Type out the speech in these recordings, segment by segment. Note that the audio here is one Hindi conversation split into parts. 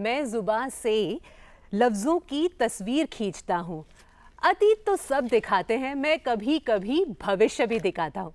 मैं जुबान से लफ्ज़ों की तस्वीर खींचता हूँ। अतीत तो सब दिखाते हैं, मैं कभी कभी भविष्य भी दिखाता हूँ।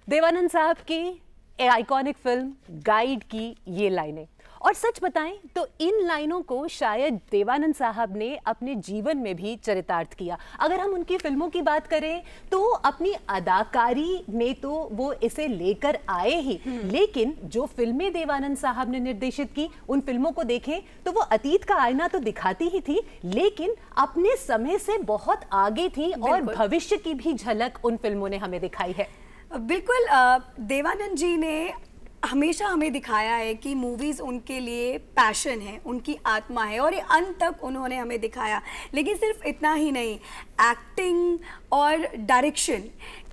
देवानंद साहब की आइकॉनिक फिल्म गाइड की ये लाइनें, और सच बताएं तो इन लाइनों को शायद देवानंद साहब ने अपने जीवन में भी चरितार्थ किया। अगर हम उनकी फिल्मों की बात करें तो अपनी अदाकारी में तो वो इसे लेकर आए ही, लेकिन जो फिल्में देवानंद साहब ने निर्देशित की उन फिल्मों को देखें तो वो अतीत का आईना तो दिखाती ही थी, लेकिन अपने समय से बहुत आगे थी और भविष्य की भी झलक उन फिल्मों ने हमें दिखाई है। बिल्कुल, देवानंद जी ने हमेशा हमें दिखाया है कि मूवीज़ उनके लिए पैशन है, उनकी आत्मा है, और ये अंत तक उन्होंने हमें दिखाया। लेकिन सिर्फ इतना ही नहीं, एक्टिंग और डायरेक्शन,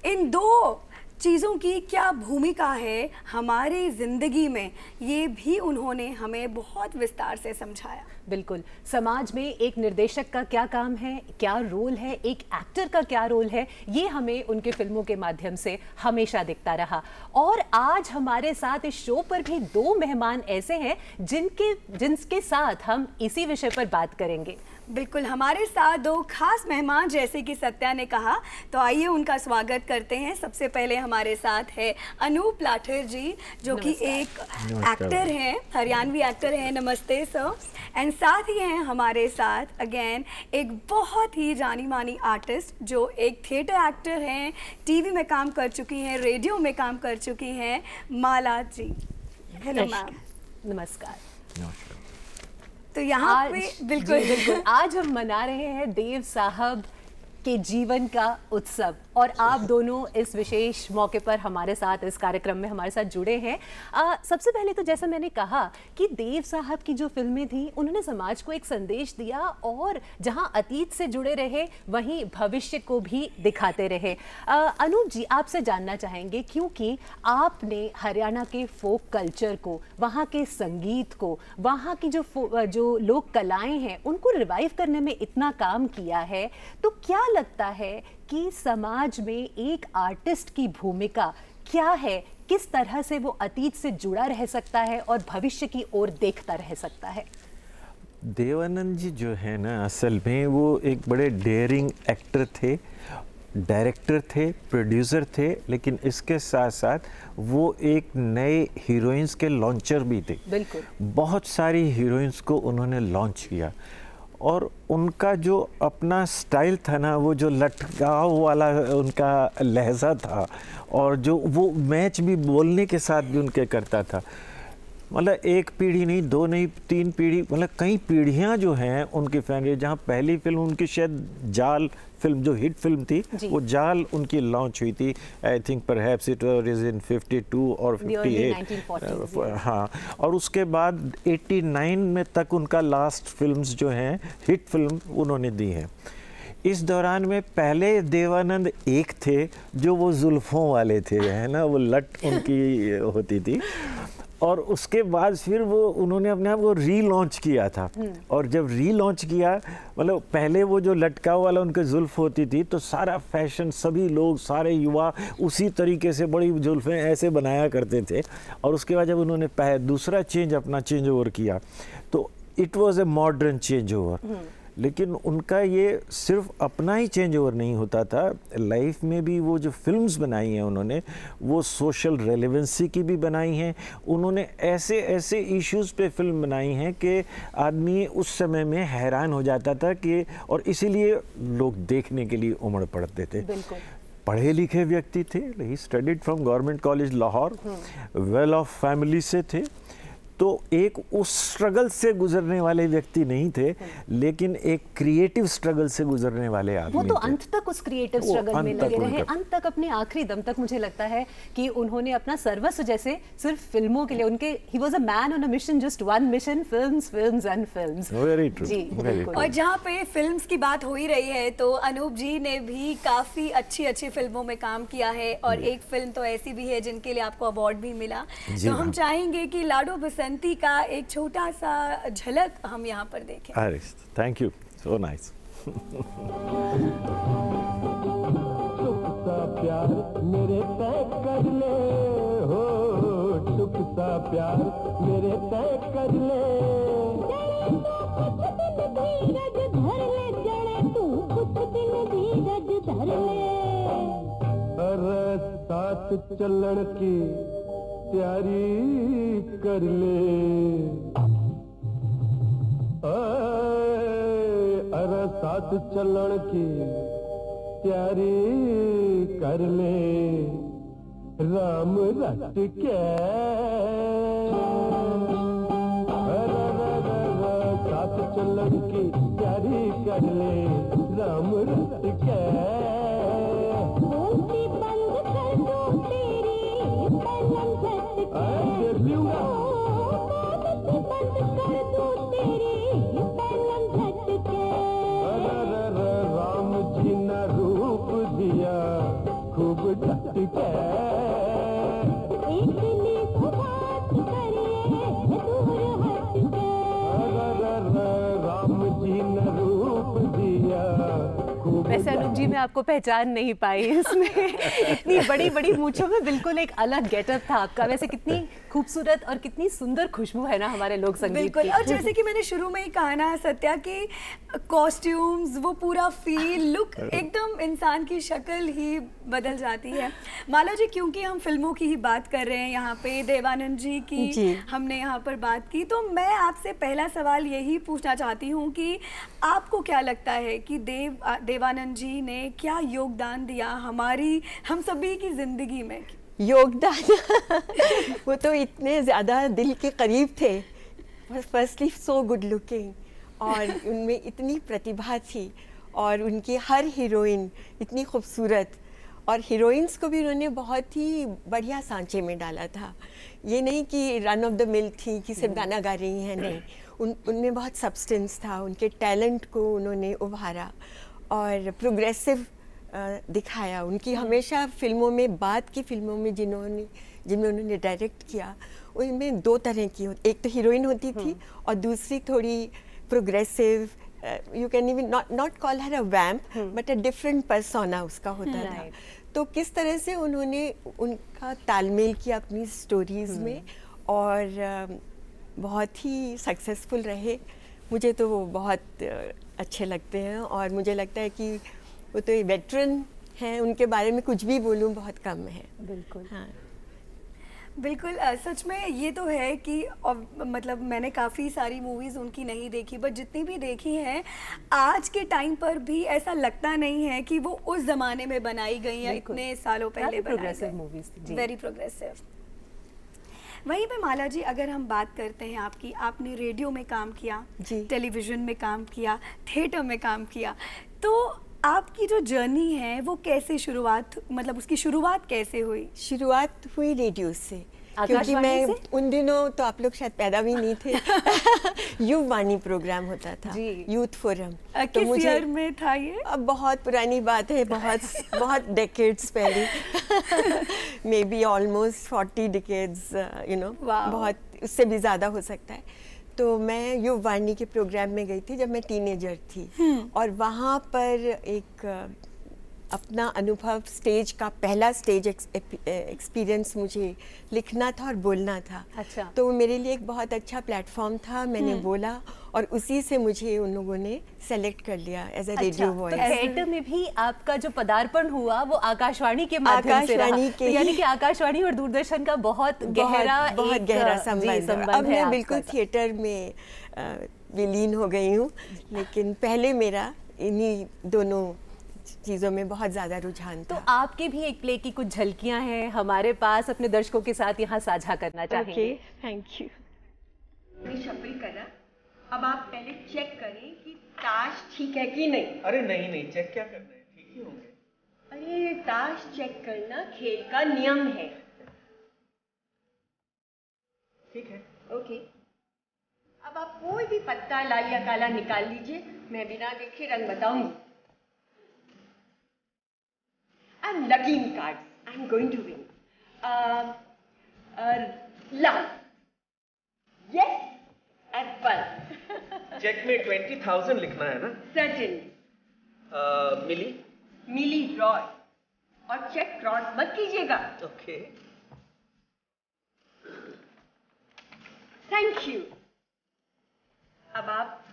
इन दो चीज़ों की क्या भूमिका है हमारी ज़िंदगी में, ये भी उन्होंने हमें बहुत विस्तार से समझाया। बिल्कुल, समाज में एक निर्देशक का क्या काम है, क्या रोल है, एक एक्टर का क्या रोल है, ये हमें उनके फिल्मों के माध्यम से हमेशा दिखता रहा। और आज हमारे साथ इस शो पर भी दो मेहमान ऐसे हैं जिनके साथ हम इसी विषय पर बात करेंगे। बिल्कुल, हमारे साथ दो खास मेहमान, जैसे कि सत्या ने कहा, तो आइए उनका स्वागत करते हैं। सबसे पहले हमारे साथ है अनूप लाठर जी, जो कि एक एक्टर हैं, हरियाणवी एक्टर हैं। नमस्ते सर। एंड साथ ही हैं हमारे साथ अगेन एक बहुत ही जानी मानी आर्टिस्ट, जो एक थिएटर एक्टर हैं, टीवी में काम कर चुकी हैं, रेडियो में काम कर चुकी हैं, माला जी। Hello ma'am. नमस्कार। तो यहाँ पे बिल्कुल आज हम मना रहे हैं देव साहब के जीवन का उत्सव, और आप दोनों इस विशेष मौके पर हमारे साथ इस कार्यक्रम में हमारे साथ जुड़े हैं। सबसे पहले तो जैसा मैंने कहा कि देव साहब की जो फिल्में थी उन्होंने समाज को एक संदेश दिया, और जहां अतीत से जुड़े रहे वहीं भविष्य को भी दिखाते रहे। अनूप जी, आपसे जानना चाहेंगे, क्योंकि आपने हरियाणा के फोक कल्चर को, वहाँ के संगीत को, वहाँ की जो लोक कलाएँ हैं उनको रिवाइव करने में इतना काम किया है, तो क्या लगता है कि समाज में एक आर्टिस्ट की भूमिका क्या है? किस तरह से वो अतीत से जुड़ा रह सकता है और भविष्य की ओर देखता रह सकता है? देवानंद जी जो है ना, असल में वो एक बड़े डेयरिंग एक्टर थे, डायरेक्टर थे, प्रोड्यूसर थे, लेकिन इसके साथ साथ वो एक नए हीरोइंस के लॉन्चर भी थे। बिल्कुल, बहुत सारी हीरोइंस को उन्होंने लॉन्च किया, और उनका जो अपना स्टाइल था ना, वो जो लटकाव वाला उनका लहजा था, और जो वो मैच भी बोलने के साथ भी उनके करता था। मतलब एक पीढ़ी नहीं, दो नहीं, तीन पीढ़ी, मतलब कई पीढ़ियां जो हैं उनकी फैन। जहाँ पहली फिल्म उनकी शायद जाल फिल्म, जो हिट फिल्म थी, वो जाल उनकी लॉन्च हुई थी। I think perhaps it was in 52 और 58। हाँ, और उसके बाद 89 में तक उनका लास्ट फिल्म्स जो हैं हिट फिल्म उन्होंने दी हैं। इस दौरान में पहले देवानंद एक थे जो वो जुल्फ़ों वाले थे, है ना, वो लट उनकी होती थी, और उसके बाद फिर वो उन्होंने अपने आप को रीलॉन्च किया था। और जब रीलॉन्च किया, मतलब पहले वो जो लटकाव वाला उनके जुल्फ होती थी, तो सारा फैशन, सभी लोग, सारे युवा उसी तरीके से बड़ी जुल्फें ऐसे बनाया करते थे। और उसके बाद जब उन्होंने दूसरा अपना चेंज ओवर किया, तो it was a modern change over. लेकिन उनका ये सिर्फ अपना ही चेंज ओवर नहीं होता था, लाइफ में भी वो जो फिल्म्स बनाई हैं उन्होंने, वो सोशल रेलेवेंसी की भी बनाई हैं। उन्होंने ऐसे ऐसे इश्यूज़ पे फिल्म बनाई हैं कि आदमी उस समय में हैरान हो जाता था कि, और इसीलिए लोग देखने के लिए उमड़ पड़ते थे। पढ़े लिखे व्यक्ति थे, he studied from government college Lahore, well of family से थे, तो एक उस स्ट्रगल से गुजरने वाले व्यक्ति नहीं थे, लेकिन एक क्रिएटिव स्ट्रगल से गुजरने वाले आदमी वो तो थे। अंत तक उस क्रिएटिव स्ट्रगल में लगे रहे, अंत तक, अपने आखिरी दम तक। मुझे लगता है कि उन्होंने अपना सर्वस्व, जैसे सिर्फ फिल्मों के लिए, उनके ही was a man on a mission, just one mission, films films and films. Very true, जी, बिल्कुल। और जहाँ पे फिल्म्स की बात हो ही रही है, तो अनूप जी ने भी काफ़ी अच्छी अच्छी फिल्मों में काम किया है, और एक फिल्म तो ऐसी भी है जिनके लिए आपको अवार्ड भी मिला। तो हम चाहेंगे कि लाडो बसंती का एक छोटा सा झलक हम यहाँ पर देखें। अरे थैंक यू, सो नाइस। प्यार मेरे पे कर ले हो, सा प्यार मेरे तय कर ले। अरे साथ चलन की तैयारी कर ले। अरे साथ चलन की तैयारी कर ले। राम रट के साथ चलन की तैयारी कर ले। राम रट के राम जी ने रूप दिया खूब ढक के। राम जी ने रूप दिया। वैसे अनूप जी मैं आपको पहचान नहीं पाई इसमें इतनी बड़ी बड़ी मूंछों में बिल्कुल एक अलग गेटअप था आपका। वैसे कितनी खूबसूरत और कितनी सुंदर खुशबू है ना हमारे लोक संगीत बिल्कुल की। और जैसे कि मैंने शुरू में ही कहा ना सत्या कि कॉस्ट्यूम्स वो पूरा फील लुक एकदम इंसान की शक्ल ही बदल जाती है। माला जी क्योंकि हम फिल्मों की ही बात कर रहे हैं यहाँ पे, देवानंद जी की हमने यहाँ पर बात की, तो मैं आपसे पहला सवाल यही पूछना चाहती हूँ कि आपको क्या लगता है कि देवानंद जी ने क्या योगदान दिया हम सभी की जिंदगी में? योगदान वो तो इतने ज़्यादा दिल के करीब थे। फर्स्टली सो गुड लुकिंग और उनमें इतनी प्रतिभा थी और उनकी हर हीरोइन इतनी खूबसूरत, और हीरोइंस को भी उन्होंने बहुत ही बढ़िया सांचे में डाला था। ये नहीं कि रन ऑफ द मिल थी कि सिर्फ गाना गा रही हैं, नहीं, उनमें बहुत सब्सटेंस था। उनके टैलेंट को उन्होंने उभारा और प्रोग्रेसिव दिखाया। उनकी हमेशा फिल्मों में, बाद की फिल्मों में जिनमें उन्होंने डायरेक्ट किया, उनमें दो तरह की एक तो हीरोइन होती थी और दूसरी थोड़ी progressive, you can even not call her a vamp but a different persona उसका होता था। तो किस तरह से उन्होंने उनका तालमेल किया अपनी स्टोरीज में और बहुत ही सक्सेसफुल रहे। मुझे तो वो बहुत अच्छे लगते हैं और मुझे लगता है कि वो तो वेटरन हैं, उनके बारे में कुछ भी बोलूं बहुत कम है। बिल्कुल हाँ बिल्कुल सच में ये तो है कि मतलब मैंने काफ़ी सारी मूवीज़ उनकी नहीं देखी, बट जितनी भी देखी हैं आज के टाइम पर भी ऐसा लगता नहीं है कि वो उस ज़माने में बनाई गई या इतने सालों पहले प्रोग्रेसिव मूवीज, वेरी प्रोग्रेसिव। वहीं पे माला जी अगर हम बात करते हैं आपकी, आपने रेडियो में काम किया, टेलीविज़न में काम किया, थिएटर में काम किया, तो आपकी जो जर्नी है वो कैसे मतलब उसकी शुरुआत कैसे हुई? शुरुआत हुई रेडियो से, क्योंकि मैं उन दिनों तो आप लोग शायद पैदा भी नहीं थे। युववाणी प्रोग्राम होता था, यूथ फोरम। तो किस ईयर में था ये? अब बहुत पुरानी बात है, बहुत डेकेड्स पहले, may be almost 40 decades, you know, बहुत उससे भी ज़्यादा हो सकता है। तो मैं युववाणी के प्रोग्राम में गई थी जब मैं टीनेजर थी और वहाँ पर एक अपना अनुभव, स्टेज का पहला स्टेज एक्सपीरियंस मुझे लिखना था और बोलना था। अच्छा। तो वो मेरे लिए एक बहुत अच्छा प्लेटफॉर्म था, मैंने बोला और उसी से मुझे उन लोगों ने सेलेक्ट कर लिया एज अ रेडियो वॉइस। तो थिएटर में भी आपका जो पदार्पण हुआ वो आकाशवाणी के माध्यम से रहा, तो यानी कि आकाशवाणी और दूरदर्शन का बहुत गहरा संबंध। अब मैं बिल्कुल थिएटर में विलीन हो गई हूँ, लेकिन पहले मेरा इन्हीं दोनों चीज़ों में बहुत ज़्यादा रुझान था। तो आपके भी एक प्ले की कुछ झलकियां हैं हमारे पास, अपने दर्शकों के साथ यहाँ साझा करना चाहेंगे। Thank you. शफल करा, अब आप पहले चेक करें कि ताश ठीक है कि नहीं। अरे नहीं, चेक क्या करना है, ठीक ही होंगे। अरे ताश चेक करना खेल का नियम है। ठीक है, ओके। अब आप कोई भी पत्ता लाल या काला निकाल लीजिए, मैं बिना देखे रंग बताऊंगी। I'm lucky in cards. I'm going to win. Love. Yes. Apple. Cheque में 20,000 लिखना है ना? Certainly. मिली रॉय, और चेक क्रॉस मत कीजिएगा। ओके। Thank you. अब आप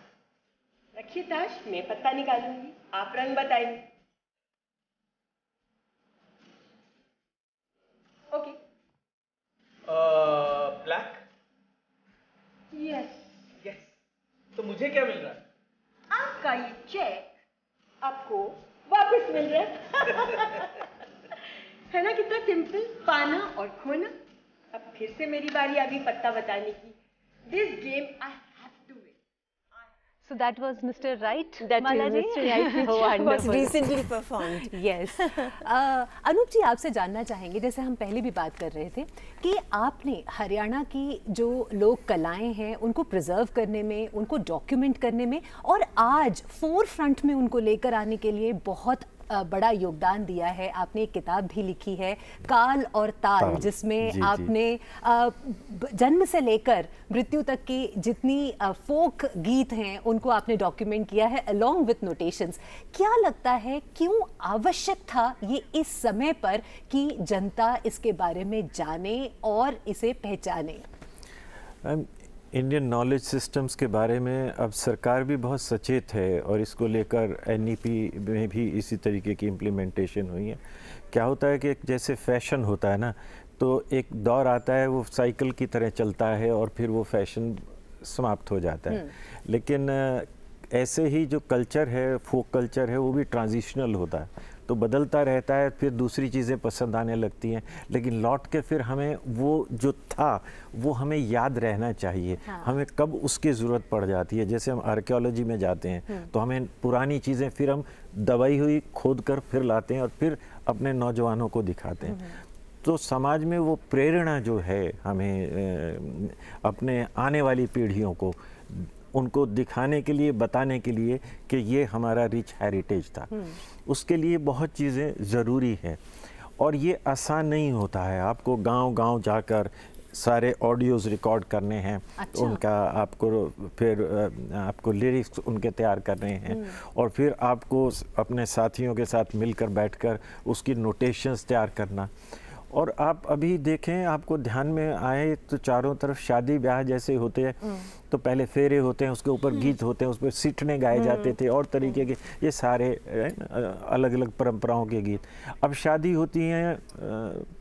रखिए ताश, मैं पत्ता निकालूंगी, आप रंग बताइए। ओके। ब्लैक। यस। यस। तो मुझे क्या मिल रहा है? आपका ये चेक आपको वापस मिल रहा है। है ना कितना सिंपल, पाना और खोना। अब फिर से मेरी बारी आ गई पत्ता बताने की। This game I have to win. So that was Mr. Right, That Mala is ji? Mr. Right, which was Wonderful. recently performed. Yes. Anoop ji, आपसे जानना चाहेंगे, जैसे हम पहले भी बात कर रहे थे कि आपने हरियाणा की जो लोक कलाएं हैं उनको प्रिजर्व करने में, उनको डॉक्यूमेंट करने में और आज फोर फ्रंट में उनको लेकर आने के लिए बहुत बड़ा योगदान दिया है। आपने एक किताब भी लिखी है, काल और ताल, जिसमें जी, आपने जन्म से लेकर मृत्यु तक की जितनी फोक गीत हैं उनको आपने डॉक्यूमेंट किया है अलोंग विथ नोटेशंस। क्या लगता है क्यों आवश्यक था ये इस समय पर कि जनता इसके बारे में जाने और इसे पहचाने? इंडियन नॉलेज सिस्टम्स के बारे में अब सरकार भी बहुत सचेत है और इसको लेकर एनईपी में भी इसी तरीके की इम्प्लीमेंटेशन हुई है। क्या होता है कि जैसे फैशन होता है ना, तो एक दौर आता है वो साइकिल की तरह चलता है और फिर वो फैशन समाप्त हो जाता है। लेकिन ऐसे ही जो कल्चर है, फोक कल्चर है, वो भी ट्रांजिशनल होता है, तो बदलता रहता है, फिर दूसरी चीज़ें पसंद आने लगती हैं, लेकिन लौट के फिर हमें वो जो था वो हमें याद रहना चाहिए। हमें कब उसकी ज़रूरत पड़ जाती है, जैसे हम आर्कियोलॉजी में जाते हैं तो हमें पुरानी चीज़ें फिर हम दबाई हुई खोद कर फिर लाते हैं और फिर अपने नौजवानों को दिखाते हैं। तो समाज में वो प्रेरणा जो है हमें अपने आने वाली पीढ़ियों को उनको दिखाने के लिए, बताने के लिए कि ये हमारा रिच हेरिटेज था, उसके लिए बहुत चीज़ें ज़रूरी हैं और ये आसान नहीं होता है। आपको गांव-गांव जाकर सारे ऑडियोज़ रिकॉर्ड करने हैं। अच्छा। उनका आपको लिरिक्स उनके तैयार करने हैं और फिर आपको अपने साथियों के साथ मिलकर बैठकर उसकी नोटेशंस तैयार करना। और आप अभी देखें, आपको ध्यान में आए तो चारों तरफ शादी ब्याह जैसे होते हैं, तो पहले फेरे होते हैं, उसके ऊपर गीत होते हैं, उस पर सिटने गाए जाते थे और तरीके के, ये सारे अलग अलग परंपराओं के गीत। अब शादी होती हैं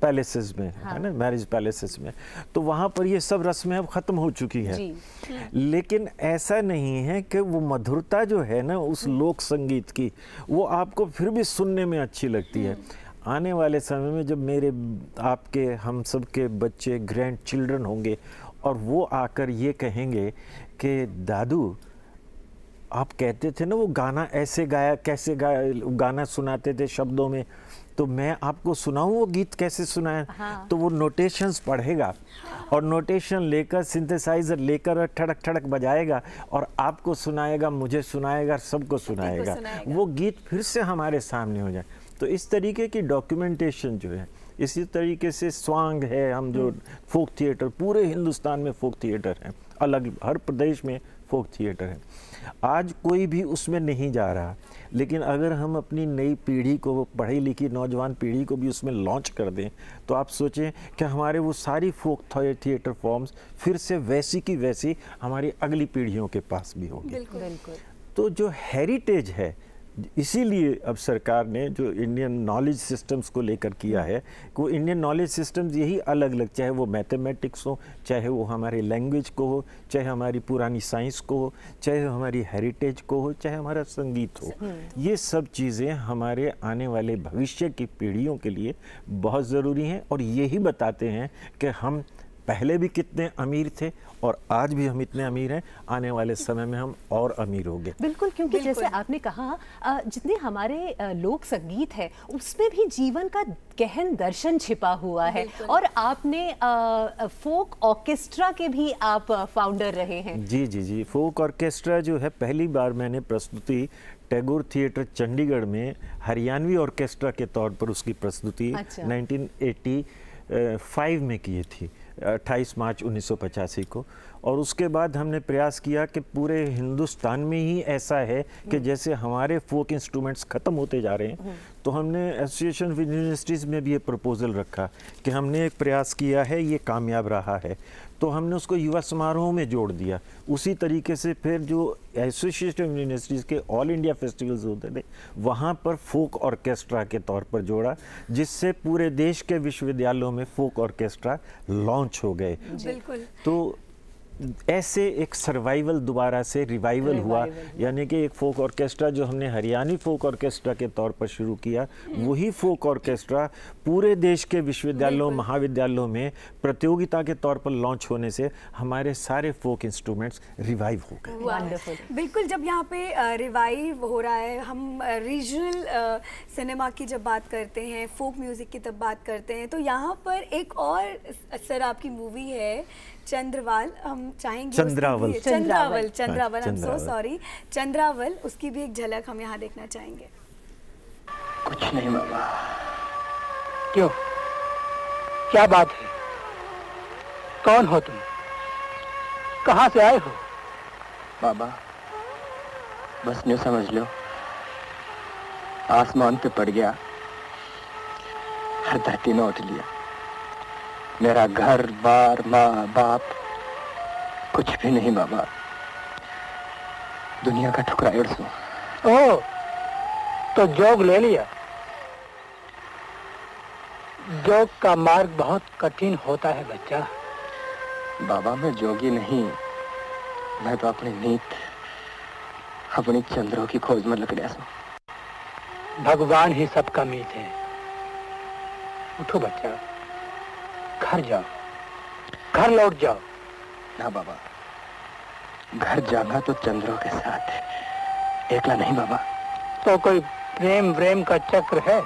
पैलेसेस में, है ना, मैरिज पैलेसेस में, तो वहाँ पर ये सब रस्में अब ख़त्म हो चुकी है। लेकिन ऐसा नहीं है कि वो मधुरता जो है ना उस लोक संगीत की, वो आपको फिर भी सुनने में अच्छी लगती है। आने वाले समय में जब मेरे, आपके, हम सब के बच्चे ग्रैंड चिल्ड्रन होंगे और वो आकर ये कहेंगे कि दादू आप कहते थे ना वो गाना ऐसे गाया, कैसे गाया, गाना सुनाते थे शब्दों में, तो मैं आपको सुनाऊं वो गीत कैसे सुनाया। तो वो नोटेशंस पढ़ेगा और नोटेशन लेकर, सिंथेसाइजर लेकर ठड़क ठड़क बजाएगा और आपको सुनाएगा, मुझे सुनाएगा, सबको सुनाएगा। वो गीत फिर से हमारे सामने हो जाए। तो इस तरीके की डॉक्यूमेंटेशन जो है, इसी तरीके से स्वांग है, हम जो फोक थिएटर, पूरे हिंदुस्तान में फोक थिएटर हैं, अलग हर प्रदेश में फोक थिएटर है। आज कोई भी उसमें नहीं जा रहा, लेकिन अगर हम अपनी नई पीढ़ी को, पढ़ी लिखी नौजवान पीढ़ी को भी उसमें लॉन्च कर दें, तो आप सोचें कि हमारे वो सारी फोक थिएटर फॉर्म्स फिर से वैसी की वैसी हमारी अगली पीढ़ियों के पास भी होगी। बिल्कुल। तो जो हेरिटेज है, इसीलिए अब सरकार ने जो इंडियन नॉलेज सिस्टम्स को लेकर किया है, वो इंडियन नॉलेज सिस्टम्स यही अलग अलग, चाहे वो मैथमेटिक्स हो, चाहे वो हमारे लैंग्वेज को हो, चाहे हमारी पुरानी साइंस को हो, चाहे हमारी हेरिटेज को हो, चाहे हमारा संगीत हो, ये सब चीज़ें हमारे आने वाले भविष्य की पीढ़ियों के लिए बहुत ज़रूरी हैं और यही बताते हैं कि हम पहले भी कितने अमीर थे और आज भी हम इतने अमीर हैं, आने वाले समय में हम और अमीर होंगे। बिल्कुल, क्योंकि जैसे आपने कहा, जितने हमारे लोक संगीत है उसमें भी जीवन का गहन दर्शन छिपा हुआ है और आपने फोक ऑर्केस्ट्रा के भी आप फाउंडर रहे हैं। जी जी जी, फोक ऑर्केस्ट्रा जो है, पहली बार मैंने प्रस्तुति टैगोर थिएटर चंडीगढ़ में हरियाणवी ऑर्केस्ट्रा के तौर पर उसकी प्रस्तुति 1985 में की थी, 28 मार्च 1985 को। और उसके बाद हमने प्रयास किया कि पूरे हिंदुस्तान में ही ऐसा है कि जैसे हमारे फोक इंस्ट्रूमेंट्स ख़त्म होते जा रहे हैं, तो हमने एसोसिएशन यूनिवर्सिटीज़ में भी ये प्रपोज़ल रखा कि हमने एक प्रयास किया है, ये कामयाब रहा है। तो हमने उसको युवा समारोह में जोड़ दिया। उसी तरीके से फिर जो एसोसिएशन ऑफ यूनिवर्सिटीज़ के ऑल इंडिया फेस्टिवल्स होते थे वहाँ पर फोक ऑर्केस्ट्रा के तौर पर जोड़ा, जिससे पूरे देश के विश्वविद्यालयों में फोक ऑर्केस्ट्रा लॉन्च हो गए। बिल्कुल। तो ऐसे एक सर्वाइवल दोबारा से रिवाइवल हुआ, यानी कि एक फोक ऑर्केस्ट्रा जो हमने हरियाणी फोक ऑर्केस्ट्रा के तौर पर शुरू किया, वही फोक ऑर्केस्ट्रा पूरे देश के विश्वविद्यालयों महाविद्यालयों में प्रतियोगिता के तौर पर लॉन्च होने से हमारे सारे फोक इंस्ट्रूमेंट्स रिवाइव हो गए। बिल्कुल, जब यहाँ पे रिवाइव हो रहा है, हम रीजनल सिनेमा की जब बात करते हैं, फोक म्यूज़िक की तब बात करते हैं, तो यहाँ पर एक और सर आपकी मूवी है चंद्रवाल, हम चाहेंगे Chandrawal, I am so sorry, Chandrawal, उसकी भी एक झलक हम यहाँ देखना चाहेंगे। कुछ नहीं बाबा। क्यों, क्या बात है? कौन हो तुम? कहाँ से आए हो? बाबा बस न्यू समझ लो, आसमान पे पड़ गया, हर धरती में उठ लिया। मेरा घर बार माँ बाप कुछ भी नहीं बाबा, दुनिया का ठुकराए सो। ओह, तो जोग ले लिया। जोग का मार्ग बहुत कठिन होता है बच्चा। बाबा मैं जोगी नहीं, मैं तो अपनी नीत, अपनी चंद्रों की खोज में लग गया सो। भगवान ही सबका मीत है। उठो बच्चा, घर जाओ, घर लौट जाओ। ना बाबा, घर जाना तो चंद्रों के साथ, एकला नहीं बाबा। तो कोई प्रेम व्रेम का चक्र है?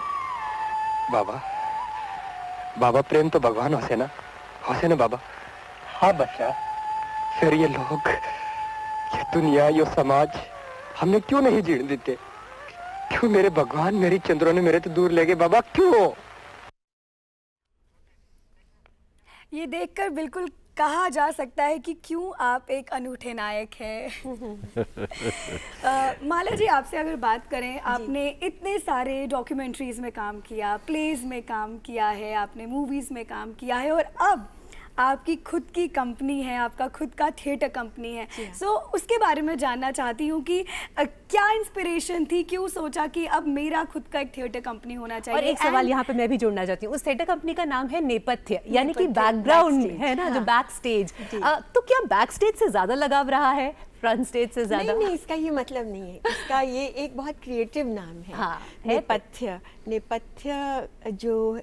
बाबा बाबा प्रेम तो भगवान होसे ना बाबा। हाँ बच्चा। फिर ये लोग, ये दुनिया, ये समाज हमें क्यों नहीं जीने देते? क्यों मेरे भगवान, मेरी चंद्रों ने मेरे तो दूर ले गए बाबा, क्यों? ये देखकर बिल्कुल कहा जा सकता है कि क्यों आप एक अनूठे नायक हैं। माला जी, आपसे अगर बात करें, आपने इतने सारे डॉक्यूमेंट्रीज में काम किया, प्लेज में काम किया है, आपने मूवीज़ में काम किया है, और अब आपकी खुद की कंपनी है, आपका खुद का थिएटर कंपनी है। सो उसके बारे में जानना चाहती हूँ कि क्या इंस्पिरेशन थी, क्यों सोचा कि अब मेरा खुद का एक थिएटर कंपनी होना चाहिए? और एक सवाल यहाँ पे मैं भी जोड़ना चाहती हूँ, उस थिएटर कंपनी का नाम है नेपथ्य, यानी कि बैकग्राउंड है ना, जो बैक स्टेज। तो क्या बैक स्टेज से ज्यादा लगाव रहा है फ्रंट स्टेज से ज्यादा? नहीं, इसका ये मतलब नहीं है। इसका ये एक बहुत क्रिएटिव नाम है। हाँ, नेपथ्य। नेपथ्य जो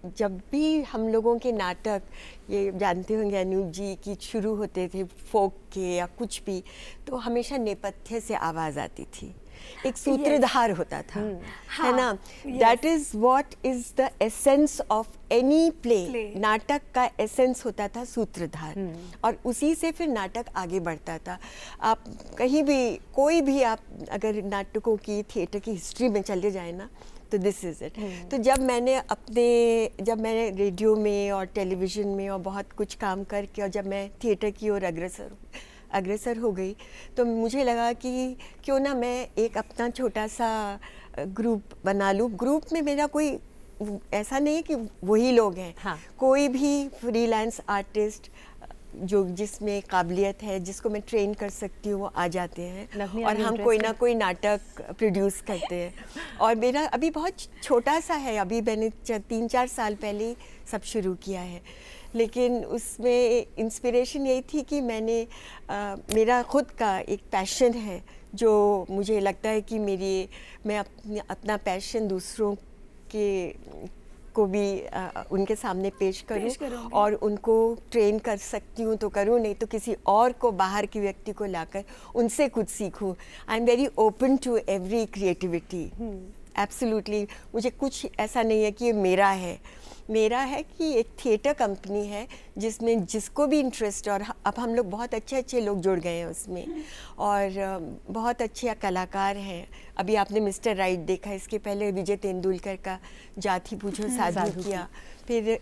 जब भी हम लोगों के नाटक, ये जानते होंगे अनूप जी, की शुरू होते थे फोक के या कुछ भी, तो हमेशा नेपथ्य से आवाज़ आती थी, एक सूत्रधार होता था, है ना? That is what is the essence of any play. नाटक का एसेंस होता था सूत्रधार, और उसी से फिर नाटक आगे बढ़ता था। आप कहीं भी, कोई भी आप अगर नाटकों की, थिएटर की हिस्ट्री में चले जाए ना, तो दिस इज़ इट। तो जब मैंने रेडियो में और टेलीविज़न में और बहुत कुछ काम करके, और जब मैं थिएटर की ओर अग्रसर हो गई, तो मुझे लगा कि क्यों ना मैं एक अपना छोटा सा ग्रुप बना लूँ। ग्रुप में मेरा कोई ऐसा नहीं है कि वही लोग हैं। हाँ। कोई भी फ्रीलांस आर्टिस्ट जो जिसमें काबिलियत है, जिसको मैं ट्रेन कर सकती हूँ, वो आ जाते हैं, और हम कोई ना कोई नाटक प्रोड्यूस करते हैं। और मेरा अभी बहुत छोटा सा है, अभी मैंने 3-4 साल पहले ही सब शुरू किया है, लेकिन उसमें इंस्पिरेशन यही थी कि मेरा खुद का एक पैशन है, जो मुझे लगता है कि मैं अपना पैशन दूसरों को भी उनके सामने पेश करूं और उनको ट्रेन कर सकती हूं तो करूं, नहीं तो किसी और को, बाहर की व्यक्ति को लाकर उनसे कुछ सीखूं। I am very open to every creativity, absolutely. मुझे कुछ ऐसा नहीं है कि ये मेरा है कि एक थिएटर कंपनी है जिसमें जिसको भी इंटरेस्ट, और अब हम लोग बहुत अच्छे लोग जुड़ गए हैं उसमें, और बहुत अच्छे कलाकार हैं। अभी आपने मिस्टर राइट देखा, इसके पहले विजय तेंदुलकर का जाति पूछो साधु किया, फिर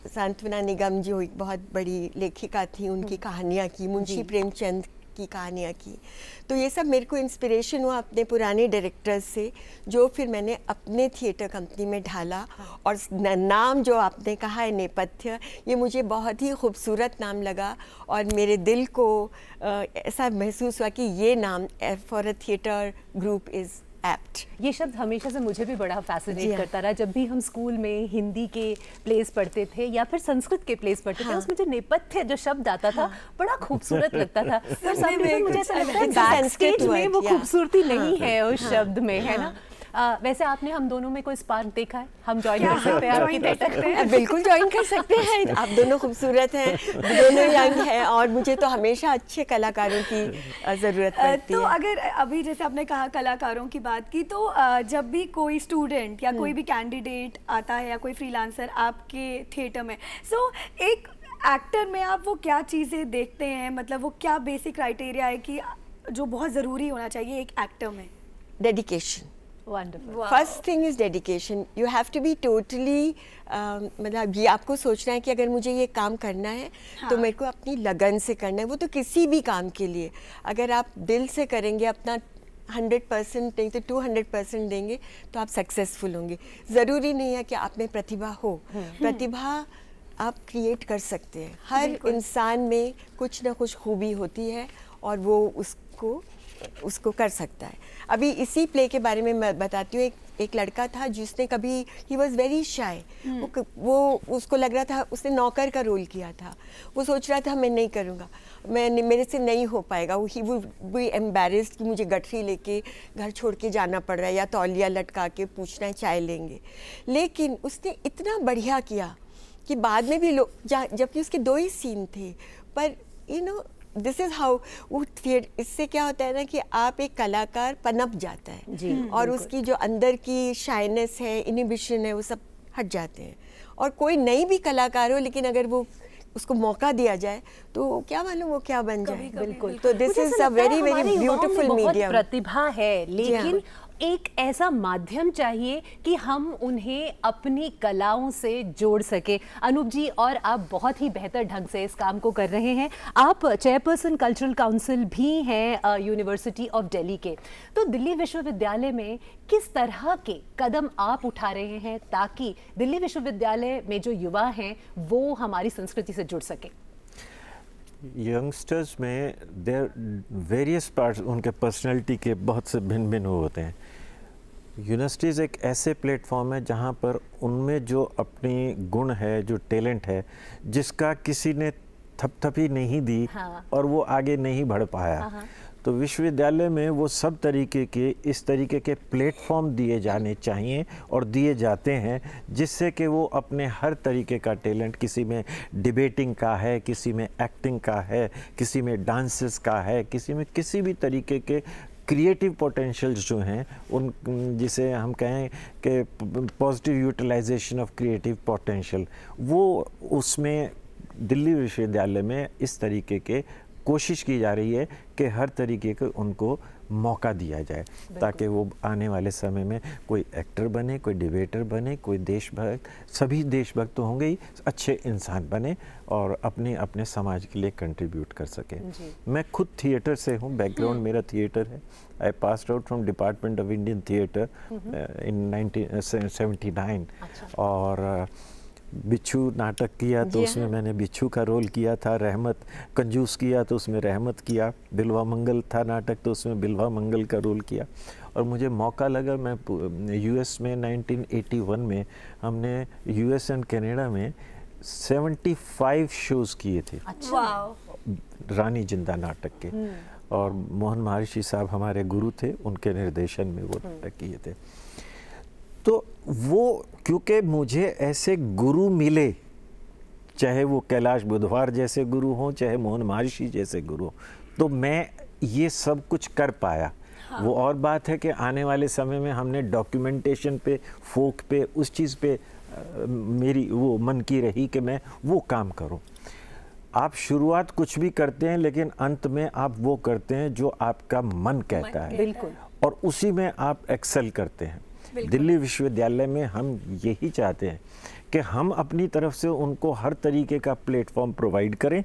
सांत्वना निगम जो एक बहुत बड़ी लेखिका थी, उनकी कहानियाँ की, मुंशी प्रेमचंद की कहानियाँ की। तो ये सब मेरे को इंस्पिरेशन हुआ अपने पुराने डायरेक्टर्स से, जो फिर मैंने अपने थिएटर कंपनी में ढाला। और नाम जो आपने कहा है नेपथ्य, ये मुझे बहुत ही खूबसूरत नाम लगा और मेरे दिल को ऐसा महसूस हुआ कि ये नाम for a theatre group is apt. ये शब्द हमेशा से मुझे भी बड़ा फैसिनेट करता रहा। जब भी हम स्कूल में हिंदी के प्लेस पढ़ते थे या फिर संस्कृत के प्लेस पढ़ते थे, उसमें जो नेपथ्य जो शब्द आता था बड़ा खूबसूरत लगता था। तो मुझे ऐसा लगता है बैकस्टेज में वो खूबसूरती नहीं है उस शब्द में, है ना? वैसे आपने हम दोनों में कोई स्पार्क देखा है? हम ज्वाइन कर सकते हैं आपकी थिएटर? बिल्कुल ज्वाइन कर सकते हैं। आप दोनों खूबसूरत हैं, दोनों यंग हैं और मुझे तो हमेशा अच्छे कलाकारों की ज़रूरत पड़ती है। तो अगर अभी जैसे आपने कहा कलाकारों की बात की, तो जब भी कोई स्टूडेंट या कोई भी कैंडिडेट आता है या कोई फ्रीलांसर आपके थिएटर में, सो एक एक्टर में आप वो क्या चीज़ें देखते हैं, मतलब वो क्या बेसिक क्राइटेरिया है कि जो बहुत ज़रूरी होना चाहिए एक एक्टर में? Dedication. Wonderful. First thing is dedication. You have to be totally, मतलब ये आपको सोचना है कि अगर मुझे ये काम करना है तो मेरे को अपनी लगन से करना है। वो तो किसी भी काम के लिए अगर आप दिल से करेंगे, अपना 100% नहीं तो 200% देंगे तो आप सक्सेसफुल होंगे। ज़रूरी नहीं है कि आप में प्रतिभा हो, प्रतिभा आप क्रिएट कर सकते हैं। हर इंसान में कुछ ना कुछ खूबी होती है और वो उसको कर सकता है। अभी इसी प्ले के बारे में मैं बताती हूँ। एक लड़का था जिसने कभी, ही वॉज वेरी शाय, वो उसको लग रहा था, उसने नौकर का रोल किया था। वो सोच रहा था मैं नहीं करूँगा, मेरे से नहीं हो पाएगा। ही वुड बी एम्बैरेस्ड कि मुझे गठरी लेके घर छोड़ के जाना पड़ रहा है या तौलिया लटका के पूछना है चाय लेंगे। लेकिन उसने इतना बढ़िया किया कि बाद में भी लोग, जबकि उसके 2 ही सीन थे, पर you know this is how वो थिएटर। इससे क्या होता है ना कि आप एक कलाकार पनप जाता है जी, और उसकी जो अंदर की शाइनेस है, इनिबिशन है, वो सब हट जाते हैं। और कोई नई भी कलाकार हो, लेकिन अगर वो उसको मौका दिया जाए तो क्या मालूम वो क्या बन जाए। बिल्कुल। तो this is a very very beautiful medium. प्रतिभा है, लेकिन एक ऐसा माध्यम चाहिए कि हम उन्हें अपनी कलाओं से जोड़ सके। अनूप जी, और आप बहुत ही बेहतर ढंग से इस काम को कर रहे हैं। आप चेयरपर्सन कल्चरल काउंसिल भी हैं यूनिवर्सिटी ऑफ दिल्ली के। तो दिल्ली विश्वविद्यालय में किस तरह के कदम आप उठा रहे हैं ताकि दिल्ली विश्वविद्यालय में जो युवा हैं वो हमारी संस्कृति से जुड़ सके? यंगस्टर्स में देयर वेरियस पार्ट्स, उनके पर्सनालिटी के बहुत से भिन्न भिन्न होते हैं। यूनिवर्सिटीज़ एक ऐसे प्लेटफॉर्म है जहाँ पर उनमें जो अपनी गुण है, जो टैलेंट है, जिसका किसी ने थपथपी नहीं दी और वो आगे नहीं बढ़ पाया, तो विश्वविद्यालय में वो सब तरीके के, इस तरीके के प्लेटफॉर्म दिए जाने चाहिए और दिए जाते हैं, जिससे कि वो अपने हर तरीके का टैलेंट, किसी में डिबेटिंग का है, किसी में एक्टिंग का है, किसी में डांसेस का है, किसी में किसी भी तरीके के क्रिएटिव पोटेंशियल्स जो हैं, उन जिसे हम कहें कि positive utilisation of creative potential, वो उसमें दिल्ली विश्वविद्यालय में इस तरीके के कोशिश की जा रही है कि हर तरीके का उनको मौका दिया जाए, ताकि वो आने वाले समय में कोई एक्टर बने, कोई डिबेटर बने, कोई देशभक्त, सभी देशभक्त तो होंगे ही, अच्छे इंसान बने और अपने अपने समाज के लिए कंट्रीब्यूट कर सके। मैं खुद थिएटर से हूँ, बैकग्राउंड मेरा थिएटर है। I passed out from department of Indian theatre in 1979 और बिच्छू नाटक किया तो उसमें मैंने बिच्छू का रोल किया था, रहमत कंजूस किया तो उसमें रहमत किया, बिलवा मंगल था नाटक तो उसमें बिलवा मंगल का रोल किया। और मुझे मौका लगा, मैं यूएस में 1981 में हमने यूएस एंड कनाडा में 75 शोज़ किए थे। रानी जिंदा नाटक के, और मोहन महर्षि साहब हमारे गुरु थे, उनके निर्देशन में वो नाटक किए थे। तो वो, क्योंकि मुझे ऐसे गुरु मिले, चाहे वो कैलाश बुधवार जैसे गुरु हों, चाहे मोहन महर्षि जैसे गुरु, तो मैं ये सब कुछ कर पाया। वो और बात है कि आने वाले समय में हमने डॉक्यूमेंटेशन पे, फोक पे, उस चीज़ पे मेरी वो मन की रही कि मैं वो काम करूं। आप शुरुआत कुछ भी करते हैं, लेकिन अंत में आप वो करते हैं जो आपका मन कहता है, बिल्कुल, और उसी में आप एक्सेल करते हैं। दिल्ली विश्वविद्यालय में हम यही चाहते हैं कि हम अपनी तरफ से उनको हर तरीके का प्लेटफॉर्म प्रोवाइड करें,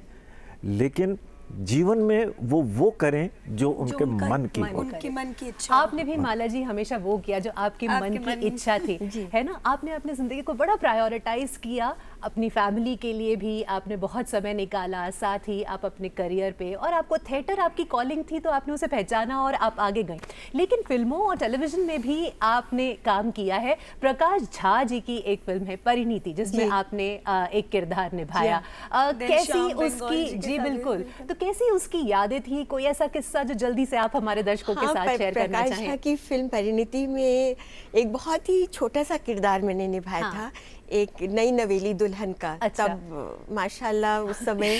लेकिन जीवन में वो करें जो उनके मन की हो। उनके मन की इच्छा। आपने भी माला जी हमेशा वो किया जो आपके मन की इच्छा थी, है ना? आपने अपनी ज़िंदगी को बड़ा प्रायोरिटाइज किया, अपनी फैमिली के लिए भी आपने बहुत समय निकाला, साथ ही आप अपने करियर पे, और आपको थिएटर आपकी कॉलिंग थी तो आपने उसे पहचाना और आप आगे गए। लेकिन फिल्मों और टेलीविज़न में भी आपने काम किया है। प्रकाश झा जी की एक फिल्म है परिणीति, जिसमें आपने एक किरदार निभाया। कैसी उसकी, जी बिल्कुल, तो कैसी उसकी यादें थी? कोई ऐसा किस्सा जो जल्दी से आप हमारे दर्शकों के साथ शेयर करना चाहें? प्रकाश झा की फिल्म परिणीति में एक बहुत ही छोटा सा किरदार मैंने निभाया था, एक नई नवेली दुल्हन का। अच्छा। तब माशाल्लाह उस समय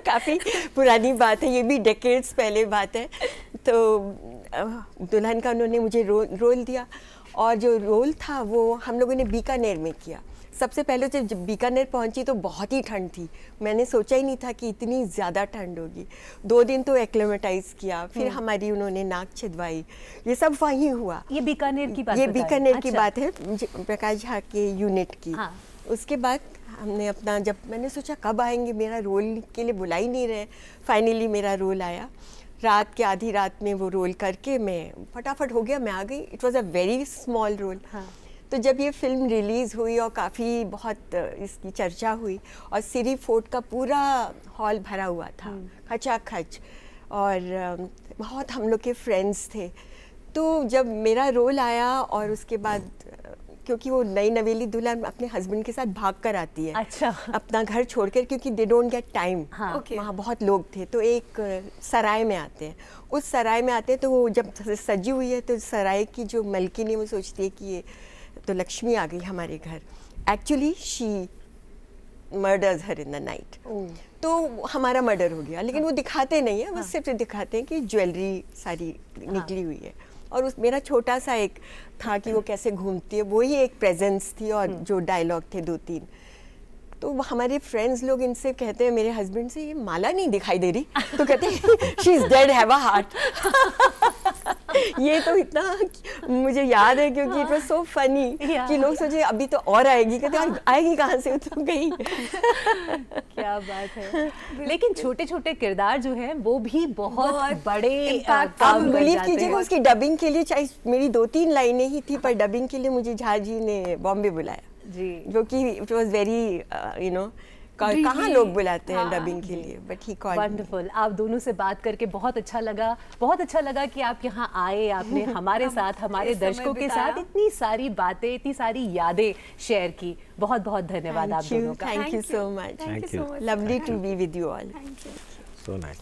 काफ़ी पुरानी बात है, ये भी डेकेड्स पहले बात है। तो दुल्हन का उन्होंने मुझे रोल दिया, और जो रोल था वो हम लोगों ने बीकानेर में किया। सबसे पहले जब बीकानेर पहुंची तो बहुत ही ठंड थी, मैंने सोचा ही नहीं था कि इतनी ज़्यादा ठंड होगी। 2 दिन तो एक्लेमेटाइज किया, फिर हमारी उन्होंने नाक छिदवाई, ये सब वहीं हुआ। ये बीकानेर की बात, ये बीकानेर की बात है, प्रकाश झा के यूनिट की। हाँ। उसके बाद हमने अपना, जब मैंने सोचा कब आएंगे, मेरा रोल के लिए बुला ही नहीं रहे, फाइनली मेरा रोल आया। रात के आधी रात में वो रोल करके मैं फटाफट हो गया, मैं आ गई। It was a very small role. तो जब ये फिल्म रिलीज़ हुई और काफ़ी बहुत इसकी चर्चा हुई, और सिरी फोर्ट का पूरा हॉल भरा हुआ था खचाखच, और बहुत हम लोग के फ्रेंड्स थे। तो जब मेरा रोल आया, और उसके बाद क्योंकि वो नई नवेली दुल्हन अपने हस्बैंड के साथ भाग कर आती है, अच्छा, अपना घर छोड़कर, क्योंकि दे डोंट गेट टाइम। वहाँ बहुत लोग थे, तो एक सराय में आते हैं। उस सराय में आते हैं तो वो जब सजी हुई है तो सराय की जो मलकिन है वो सोचती है कि ये तो लक्ष्मी आ गई हमारे घर। Actually she murders her in the night. तो हमारा मर्डर हो गया, लेकिन वो दिखाते नहीं है, बस सिर्फ दिखाते हैं कि ज्वेलरी सारी निकली हुई है। और उस मेरा छोटा सा एक था कि वो कैसे घूमती है, वही एक प्रेजेंस थी, और जो डायलॉग थे 2-3। तो हमारे फ्रेंड्स लोग इनसे कहते हैं, मेरे हस्बैंड से, ये माला नहीं दिखाई दे रही? तो कहते हैं she is dead, have a heart. ये तो इतना मुझे याद है, क्योंकि इट वाज सो फनी कि लोग सोचे अभी तो और आएगी, कहते हैं आएगी कहाँ से, तो गई। क्या बात है। लेकिन छोटे छोटे किरदार जो हैं वो भी बहुत बड़े काम बिलीव कीजिएगा। उसकी डबिंग के लिए चाहे मेरी 2-3 लाइनें ही थी, पर डबिंग के लिए मुझे झा जी ने बॉम्बे बुलाया जी, जो कि it was very you know, कहाँ लोग बुलाते हैं डबिंग के लिए, बट ही कॉल्ड। वंडरफुल। आप दोनों से बात करके बहुत अच्छा लगा, बहुत अच्छा लगा कि आप यहाँ आए, आपने हमारे साथ, हमारे दर्शकों के साथ इतनी सारी बातें, इतनी सारी यादें शेयर की। बहुत बहुत धन्यवाद आप दोनों का। Thank you so much, lovely to be with you all. So nice.